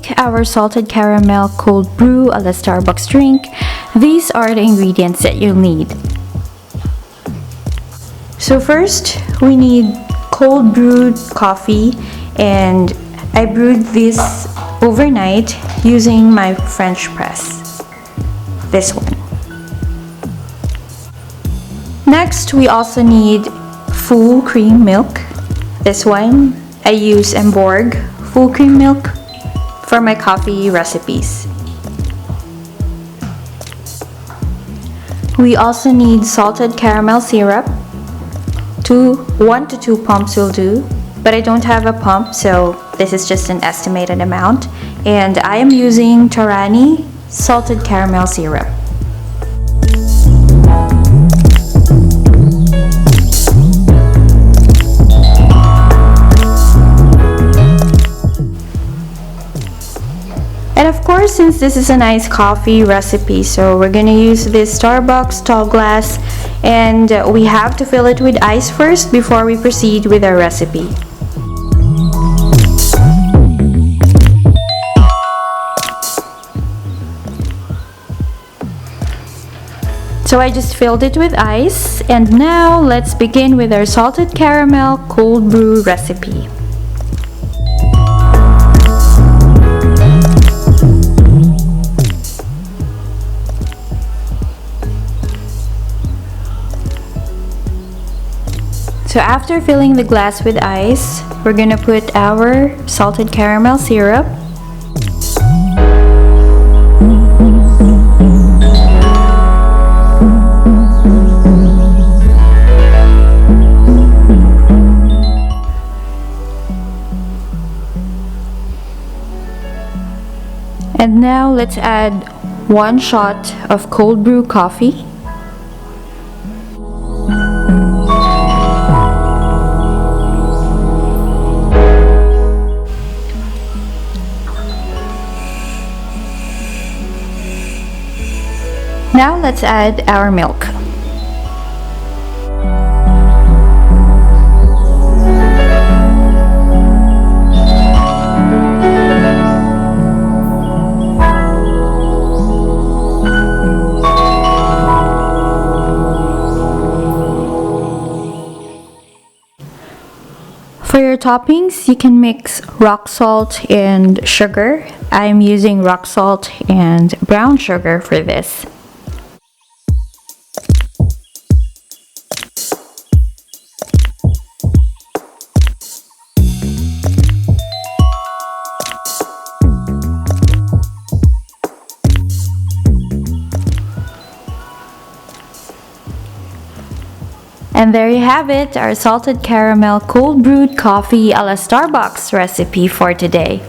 make our salted caramel cold brew a la Starbucks drink, these are the ingredients that you'll need. So first, we need cold brewed coffee, and I brewed this overnight using my French press. This one. Next, we also need full cream milk. This one, I use Emborg full cream milk for my coffee recipes. We also need salted caramel syrup. 1 to 2 pumps will do, but I don't have a pump, so this is just an estimated amount. And I am using Torani salted caramel syrup. And of course, since this is an iced coffee recipe, so we're gonna use this Starbucks tall glass, and we have to fill it with ice first before we proceed with our recipe. So I just filled it with ice, and now let's begin with our salted caramel cold brew recipe. So after filling the glass with ice, we're gonna put our salted caramel syrup. And now let's add 1 shot of cold brew coffee. Now let's add our milk. For your toppings, you can mix rock salt and sugar. I'm using rock salt and brown sugar for this. And there you have it, our salted caramel cold brewed coffee a la Starbucks recipe for today.